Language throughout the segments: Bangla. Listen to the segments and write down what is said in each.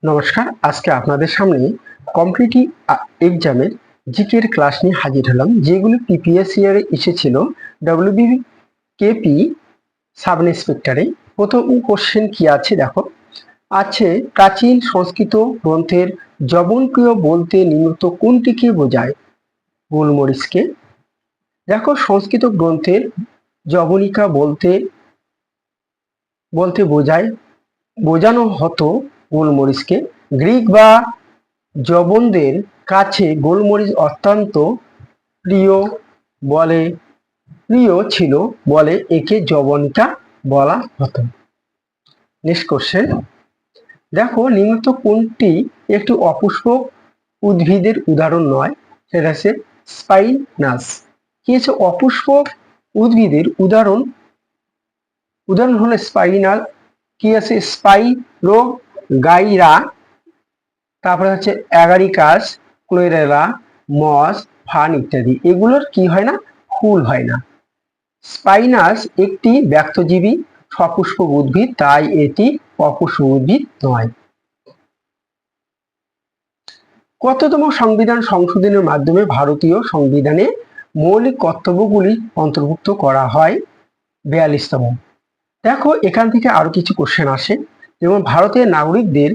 নমস্কার, আজকে আপনাদের সামনে কম্পিটিটিভ এক্সামের জিকের ক্লাস নিয়ে হাজির হলাম, যেগুলো পিপিএস ইয়ারে এসেছিল ডব্লিউবিকেপি সাব ইন্সপেক্টরে। প্রথম কোশ্চেন কি আছে দেখো, আছে প্রাচীন সংস্কৃত গ্রন্থের জবনপ্রিয় বলতে নিম্নত কোনটিকে বোঝায়? গোলমরিচকে। দেখো, সংস্কৃত গ্রন্থের জবনিকা বলতে বলতে বোঝানো হতো গোলমরিচকে। গ্রিক বা জবনদের কাছে গোলমরিচ অত্যন্ত প্রিয় ছিল বলে একে জবনিকা বলা হতো। নেক্সট কোশ্চেন দেখো, নিম্নত কোনটি একটি অপুষ্পক উদ্ভিদের উদাহরণ নয়? সেটা হচ্ছে স্পাইনাস। কি আছে অপুষ্পক উদ্ভিদের উদাহরণ হলো স্পাইনাল। কি আছে স্পাইরো গাইরা, তারপরে হচ্ছে অ্যাগারিকাস, ক্লোরেলা, মস, ফান ইত্যাদি। এগুলোর কি হয় না? ফুল হয় না। স্পাইনাস একটি ব্যক্তজীবী সপুষ্পক উদ্ভিদ, তাই এটি অপুষ্পক উদ্ভিদ নয়। কততম সংবিধান সংশোধনের মাধ্যমে ভারতীয় সংবিধানে মৌলিক কর্তব্যগুলি অন্তর্ভুক্ত করা হয়? 42তম। দেখো, এখান থেকে আরো কিছু কোশ্চেন আসে, যেমন ভারতের নাগরিকদের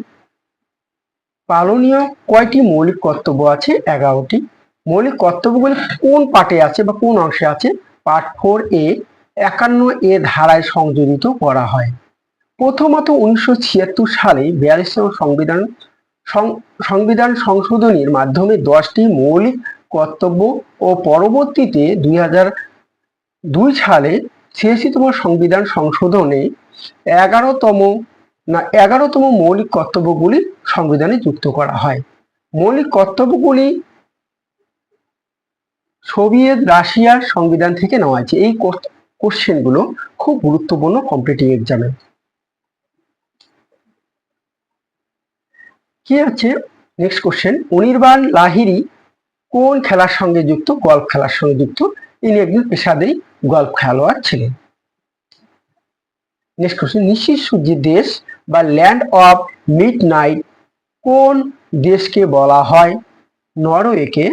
পালনীয় কয়টি মৌলিক কর্তব্য আছে? 11টি। মৌলিক কর্তব্যগুলি কোন পার্টে আছে বা কোন অংশে আছে? পার্ট 4A 51A ধারায় সংযোজিত করা হয়। প্রথমত 1976 সালে 42তম সংবিধান সংশোধনীর মাধ্যমে 10টি মৌলিক কর্তব্য ও পরবর্তীতে 2002 সালে 86তম সংবিধান সংশোধনে 11তম মৌলিক কর্তব্যগুলি সংবিধানে যুক্ত করা হয়। মৌলিক কর্তব্যগুলি সোভিয়েত রাশিয়ার সংবিধান থেকে নেওয়া হয়েছে। এই কোশ্চেনগুলো খুব গুরুত্বপূর্ণ কম্পিটিটিভ এক্সামে। কি আছে নেক্সট কোশ্চেন, অনির্বাণ লাহিড়ী কোন খেলার সঙ্গে যুক্ত? গল্ফ খেলার সঙ্গে যুক্ত। ইনি একজন পেশাদারী গল্ফ খেলোয়াড় ছিলেন। নেক্সট কোশ্চেন, নিশির সূর্যের দেশ বা ল্যান্ড অফ মিডনাইট কোন দেশকে বলা হয়? নরওয়েকে।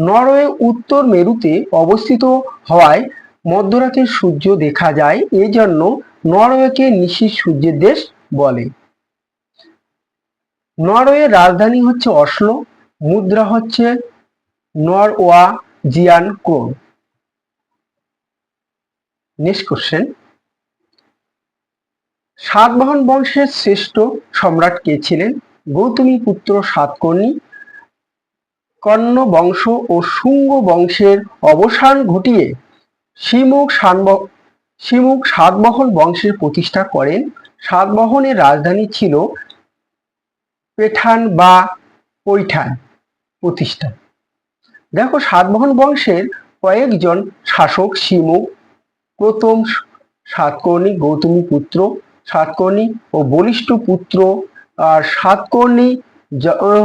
নরওয়ে উত্তর মেরুতে অবস্থিত হওয়ায় মধ্যরাতে সূর্য দেখা যায়, এজন্য নরওয়েকে নিশির সূর্যের দেশ বলে। নরওয়ের রাজধানী হচ্ছে অসলো, মুদ্রা হচ্ছে নরওয়াজিয়ান ক্রোন। নেক্সট কোশ্চেন, সাতবাহন বংশের শ্রেষ্ঠ সম্রাট কে ছিলেন? গৌতমী পুত্র সাতকর্ণী। কণ্ব বংশ ও শুঙ্গ বংশের অবসান ঘটিয়ে শিমুক সাতবাহন বংশের প্রতিষ্ঠা করেন। সাতবাহনের রাজধানী ছিল পেঠান বা পৈঠান প্রতিষ্ঠা। দেখো, সাতবাহন বংশের কয়েকজন শাসক শিমুক, প্রথম সাতকর্ণী, গৌতমী পুত্র সাতকর্ণী ও বলিষ্ঠ পুত্র আর সাতকর্ণী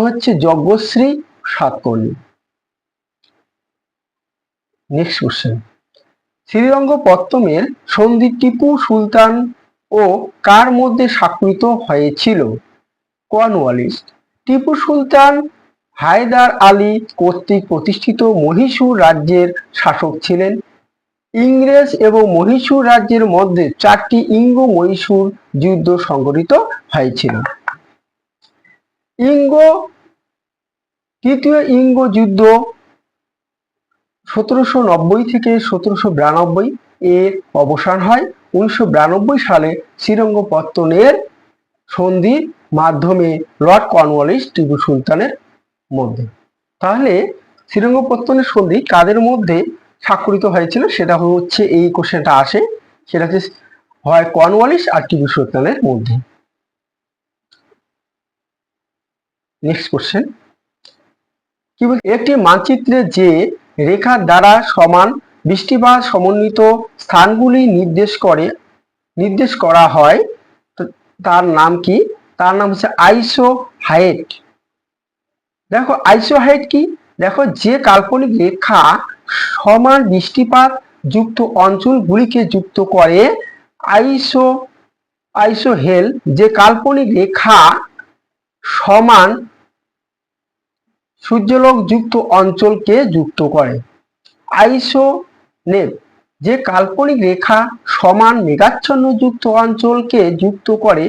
হচ্ছে যজ্ঞশ্রী সাতকর্ণী। নেক্সট কোশ্চেন, শ্রীরঙ্গপত্তমের সন্ধি টিপু সুলতান ও কার মধ্যে স্বাক্ষরিত হয়েছিল? কর্নওয়ালিস। টিপু সুলতান হায়দার আলী কর্তৃক প্রতিষ্ঠিত মহীশূর রাজ্যের শাসক ছিলেন। ইংরেজ এবং মহীশূর রাজ্যের মধ্যে 4টি ইঙ্গ-মহীশূর যুদ্ধ সংঘটিত হয়েছিল। তৃতীয় ইঙ্গ যুদ্ধ 1790 থেকে 1792 এর অবসান হয় 1992 সালে শ্রীরঙ্গপত্তনের সন্ধির মাধ্যমে লর্ড কর্নওয়ালিস টিপু সুলতানের মধ্যে। তাহলে শ্রীরঙ্গপত্তনের সন্ধি কাদের মধ্যে স্বাক্ষরিত হয়েছিল? সেটা হচ্ছে, এই কোশ্চেনটা আসে, সেটা হচ্ছে হয় কর্নওয়ালিস আর টিপু সুলতানের মধ্যে। নেক্সট কোশ্চেন, কি বলছে, একটি মানচিত্রে যে রেখার দ্বারা সমান বৃষ্টিপাত সমন্বিত স্থানগুলি নির্দেশ করা হয় তার নাম কি? তার নাম হচ্ছে আইসোহাইট। দেখো, আইসোহাইট কি? দেখো, যে কাল্পনিক রেখা সমান বৃষ্টিপাত যুক্ত অঞ্চলগুলিকে যুক্ত করে। আইসোহেল যে কাল্পনিক রেখা সমান সূর্যালোক যুক্ত অঞ্চলকে যুক্ত করে। আইসোনেপ যে কাল্পনিক রেখা সমান মেঘাচ্ছন্ন যুক্ত অঞ্চলকে যুক্ত করে।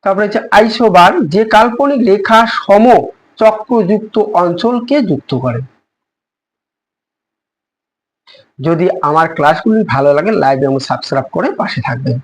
তারপরে হচ্ছে আইসোবার যে কাল্পনিক রেখা সম চক্রযুক্ত অঞ্চলকে যুক্ত করে। যদি আমার ক্লাসগুলি ভালো লাগে লাইক এবং সাবস্ক্রাইব করে পাশে থাকবেন।